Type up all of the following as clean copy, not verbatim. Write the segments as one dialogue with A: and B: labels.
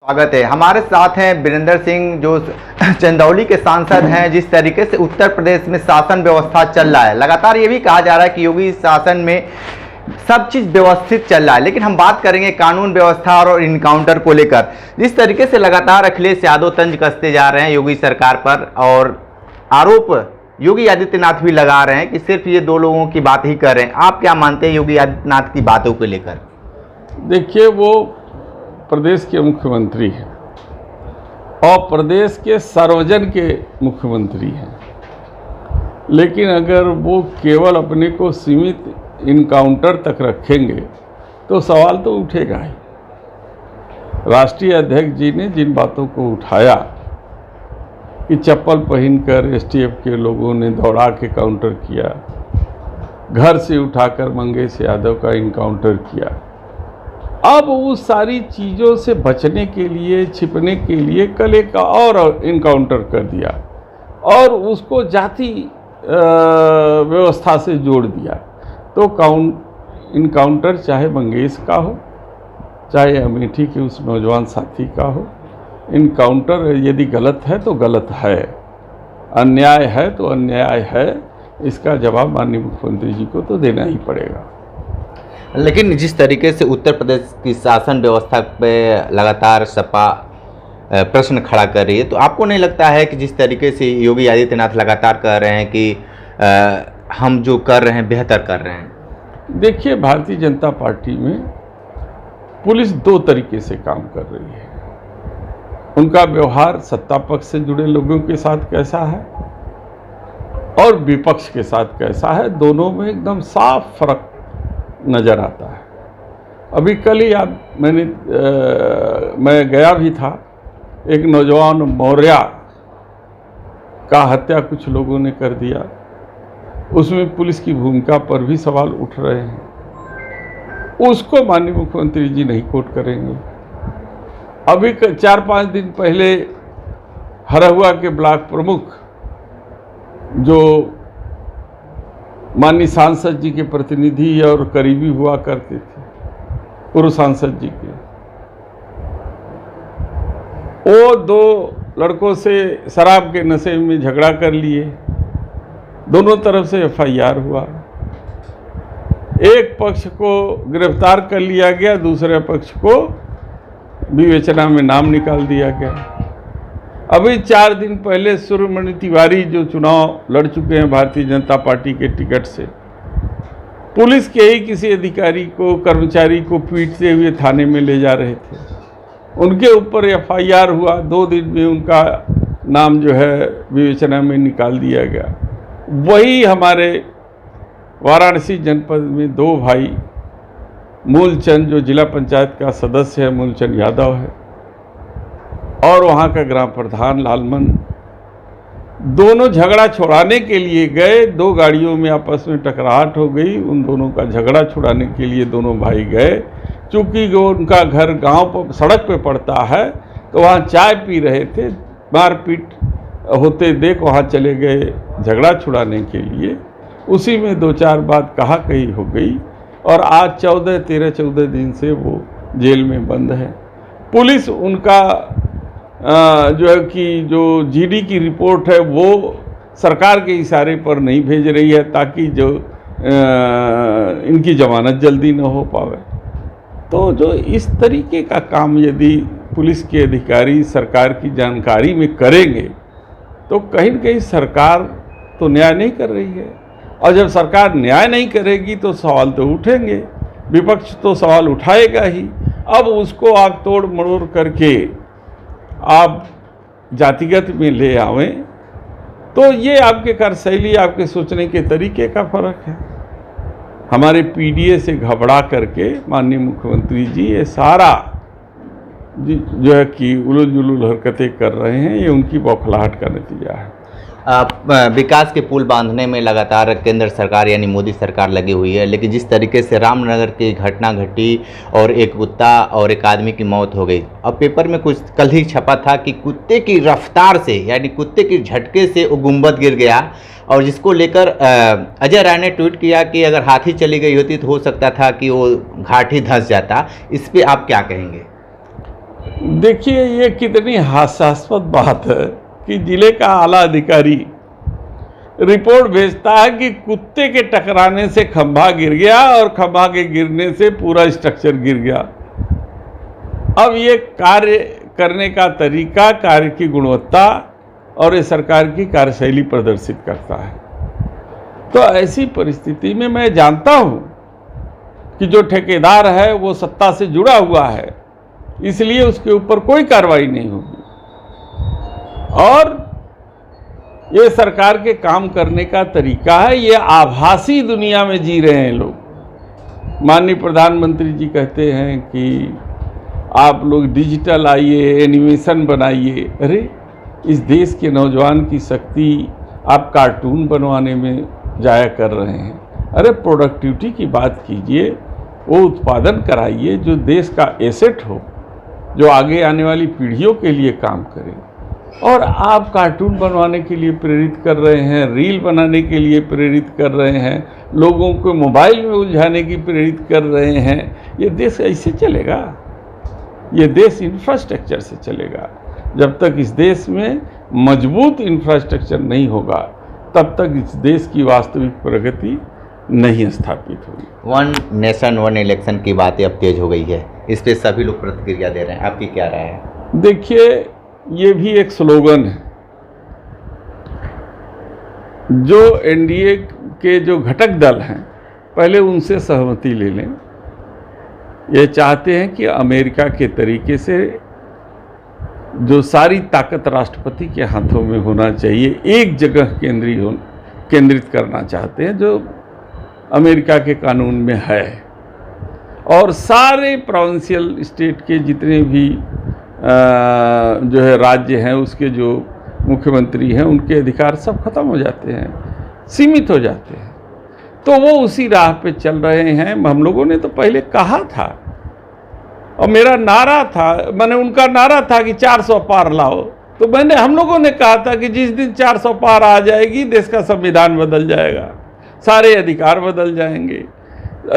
A: स्वागत है। हमारे साथ हैं वीरेंद्र सिंह जो चंदौली के सांसद हैं। जिस तरीके से उत्तर प्रदेश में शासन व्यवस्था चल रहा है, लगातार ये भी कहा जा रहा है कि योगी शासन में सब चीज़ व्यवस्थित चल रहा है, लेकिन हम बात करेंगे कानून व्यवस्था और इनकाउंटर को लेकर। जिस तरीके से लगातार अखिलेश यादव तंज कसते जा रहे हैं योगी सरकार पर, और आरोप योगी आदित्यनाथ भी लगा रहे हैं कि सिर्फ ये दो लोगों की बात ही कर रहे हैं। आप क्या मानते हैं योगी आदित्यनाथ की बातों को लेकर?
B: देखिए, वो प्रदेश के मुख्यमंत्री हैं और प्रदेश के सर्वजन के मुख्यमंत्री हैं, लेकिन अगर वो केवल अपने को सीमित इनकाउंटर तक रखेंगे तो सवाल तो उठेगा ही। राष्ट्रीय अध्यक्ष जी ने जिन बातों को उठाया कि चप्पल पहनकर एसटीएफ के लोगों ने दौड़ा के काउंटर किया, घर से उठाकर मंगेश यादव का इनकाउंटर किया, अब उस सारी चीज़ों से बचने के लिए, छिपने के लिए कल एक और इनकाउंटर कर दिया और उसको जाति व्यवस्था से जोड़ दिया। तो इनकाउंटर चाहे मंगेश का हो, चाहे अमेठी के उस नौजवान साथी का हो, इनकाउंटर यदि गलत है तो गलत है, अन्याय है तो अन्याय है। इसका जवाब माननीय मुख्यमंत्री जी को तो देना ही पड़ेगा।
A: लेकिन जिस तरीके से उत्तर प्रदेश की शासन व्यवस्था पे लगातार सपा प्रश्न खड़ा कर रही है, तो आपको नहीं लगता है कि जिस तरीके से योगी आदित्यनाथ लगातार कह रहे हैं कि हम जो कर रहे हैं बेहतर कर रहे हैं?
B: देखिए, भारतीय जनता पार्टी में पुलिस दो तरीके से काम कर रही है। उनका व्यवहार सत्ता पक्ष से जुड़े लोगों के साथ कैसा है और विपक्ष के साथ कैसा है, दोनों में एकदम साफ फर्क नज़र आता है। अभी कल ही मैं गया भी था, एक नौजवान मौर्या का हत्या कुछ लोगों ने कर दिया, उसमें पुलिस की भूमिका पर भी सवाल उठ रहे हैं। उसको माननीय मुख्यमंत्री जी नहीं कोट करेंगे। अभी 4-5 दिन पहले हरहुआ के ब्लॉक प्रमुख जो माननीय सांसद जी के प्रतिनिधि और करीबी हुआ करते थे, पूर्व सांसद जी के, वो 2 लड़कों से शराब के नशे में झगड़ा कर लिए, दोनों तरफ से एफआईआर हुआ। एक पक्ष को गिरफ्तार कर लिया गया, दूसरे पक्ष को विवेचना में नाम निकाल दिया गया। अभी 4 दिन पहले सूर्यमणि तिवारी जो चुनाव लड़ चुके हैं भारतीय जनता पार्टी के टिकट से, पुलिस के ही किसी अधिकारी को, कर्मचारी को पीटते हुए थाने में ले जा रहे थे, उनके ऊपर एफआईआर हुआ। 2 दिन में उनका नाम जो है विवेचना में निकाल दिया गया। वही हमारे वाराणसी जनपद में 2 भाई, मूलचंद जो जिला पंचायत का सदस्य है, मूलचंद यादव है, और वहाँ का ग्राम प्रधान लालमन, दोनों झगड़ा छुड़ाने के लिए गए। 2 गाड़ियों में आपस में टकराहट हो गई। उन दोनों का झगड़ा छुड़ाने के लिए दोनों भाई गए। चूँकि वो उनका घर गांव पर सड़क पे पड़ता है, तो वहाँ चाय पी रहे थे, मारपीट होते देख वहाँ चले गए झगड़ा छुड़ाने के लिए। उसी में 2-4 बात कहा कही हो गई और आज 13-14 दिन से वो जेल में बंद है। पुलिस उनका जो है कि जो जीडी की रिपोर्ट है वो सरकार के इशारे पर नहीं भेज रही है, ताकि जो इनकी जमानत जल्दी न हो पावे। तो जो इस तरीके का काम यदि पुलिस के अधिकारी सरकार की जानकारी में करेंगे, तो कहीं न कहीं सरकार तो न्याय नहीं कर रही है। और जब सरकार न्याय नहीं करेगी तो सवाल तो उठेंगे, विपक्ष तो सवाल उठाएगा ही। अब उसको आप तोड़ मरोड़ करके आप जातिगत में ले आवें, तो ये आपके कार्यशैली, आपके सोचने के तरीके का फर्क है। हमारे पीडीए से घबरा करके माननीय मुख्यमंत्री जी ये सारा जो है कि उलूल जुलूल हरकतें कर रहे हैं, ये उनकी बौखलाहट का नतीजा है।
A: विकास के पुल बांधने में लगातार केंद्र सरकार यानी मोदी सरकार लगी हुई है, लेकिन जिस तरीके से रामनगर की घटना घटी और एक कुत्ता और एक आदमी की मौत हो गई, अब पेपर में कुछ कल ही छपा था कि कुत्ते की रफ्तार से यानी कुत्ते की झटके से वो गुंबद गिर गया, और जिसको लेकर अजय राय ने ट्वीट किया कि अगर हाथी चली गई होती तो हो सकता था कि वो घाटी धंस जाता। इस पर आप क्या कहेंगे?
B: देखिए, ये कितनी हास्यास्पद बात है कि जिले का आला अधिकारी रिपोर्ट भेजता है कि कुत्ते के टकराने से खंभा गिर गया और खंभा के गिरने से पूरा स्ट्रक्चर गिर गया। अब ये कार्य करने का तरीका, कार्य की गुणवत्ता और ये सरकार की कार्यशैली प्रदर्शित करता है। तो ऐसी परिस्थिति में मैं जानता हूँ कि जो ठेकेदार है वो सत्ता से जुड़ा हुआ है, इसलिए उसके ऊपर कोई कार्रवाई नहीं होगी। और ये सरकार के काम करने का तरीका है। ये आभासी दुनिया में जी रहे हैं लोग। माननीय प्रधानमंत्री जी कहते हैं कि आप लोग डिजिटल आइए, एनिमेशन बनाइए। अरे, इस देश के नौजवान की शक्ति आप कार्टून बनवाने में जाया कर रहे हैं। अरे, प्रोडक्टिविटी की बात कीजिए, वो उत्पादन कराइए जो देश का एसेट हो, जो आगे आने वाली पीढ़ियों के लिए काम करे। और आप कार्टून बनवाने के लिए प्रेरित कर रहे हैं, रील बनाने के लिए प्रेरित कर रहे हैं, लोगों को मोबाइल में उलझाने की प्रेरित कर रहे हैं। ये देश ऐसे चलेगा? ये देश इंफ्रास्ट्रक्चर से चलेगा। जब तक इस देश में मजबूत इंफ्रास्ट्रक्चर नहीं होगा, तब तक इस देश की वास्तविक प्रगति नहीं स्थापित होगी।
A: वन नेशन वन इलेक्शन की बातें अब तेज हो गई है, इस पे सभी लोग प्रतिक्रिया दे रहे हैं, आपकी क्या राय है?
B: देखिए, ये भी एक स्लोगन है। जो एनडीए के जो घटक दल हैं, पहले उनसे सहमति ले लें। ये चाहते हैं कि अमेरिका के तरीके से जो सारी ताकत राष्ट्रपति के हाथों में होना चाहिए, एक जगह केंद्रित करना चाहते हैं, जो अमेरिका के कानून में है। और सारे प्रोविंशियल स्टेट के जितने भी जो है राज्य हैं, उसके जो मुख्यमंत्री हैं, उनके अधिकार सब खत्म हो जाते हैं, सीमित हो जाते हैं। तो वो उसी राह पे चल रहे हैं। हम लोगों ने तो पहले कहा था, और मेरा नारा था, मैंने उनका नारा था कि 400 पार लाओ। तो हम लोगों ने कहा था कि जिस दिन 400 पार आ जाएगी, देश का संविधान बदल जाएगा, सारे अधिकार बदल जाएंगे,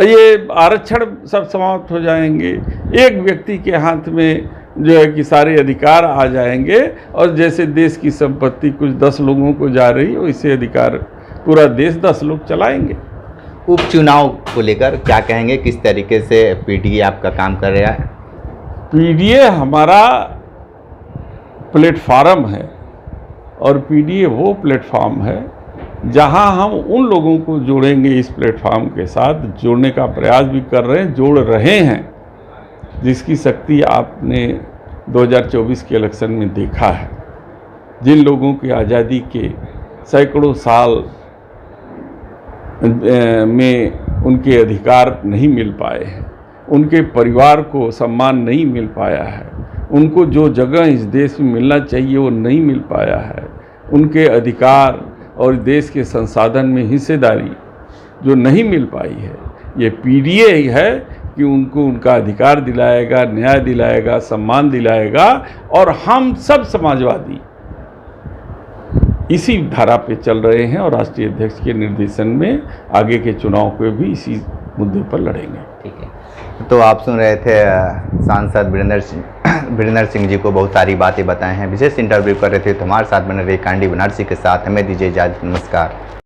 B: ये आरक्षण सब समाप्त हो जाएंगे, एक व्यक्ति के हाथ में जो है कि सारे अधिकार आ जाएंगे, और जैसे देश की संपत्ति कुछ 10 लोगों को जा रही है, वैसे अधिकार पूरा देश 10 लोग चलाएंगे।
A: उपचुनाव को लेकर क्या कहेंगे? किस तरीके से पीडीए आपका काम कर रहा है?
B: पीडीए हमारा प्लेटफार्म है, और पीडीए वो प्लेटफार्म है जहां हम उन लोगों को जोड़ेंगे, इस प्लेटफार्म के साथ जोड़ने का प्रयास भी कर रहे हैं, जोड़ रहे हैं, जिसकी शक्ति आपने 2024 के इलेक्शन में देखा है। जिन लोगों की आज़ादी के सैकड़ों साल में उनके अधिकार नहीं मिल पाए हैं, उनके परिवार को सम्मान नहीं मिल पाया है, उनको जो जगह इस देश में मिलना चाहिए वो नहीं मिल पाया है, उनके अधिकार और देश के संसाधन में हिस्सेदारी जो नहीं मिल पाई है, ये पीडीए ही है कि उनको उनका अधिकार दिलाएगा, न्याय दिलाएगा, सम्मान दिलाएगा। और हम सब समाजवादी इसी धारा पे चल रहे हैं, और राष्ट्रीय अध्यक्ष के निर्देशन में आगे के चुनाव को भी इसी मुद्दे पर लड़ेंगे।
A: ठीक है, तो आप सुन रहे थे सांसद वीरेंद्र सिंह जी को बहुत सारी बातें बताए हैं, विशेष इंटरव्यू कर रहे थे। तो हमारे साथ बने रहे कांडी बनारसी के साथ, हमें दीजिए इजाज़त, नमस्कार।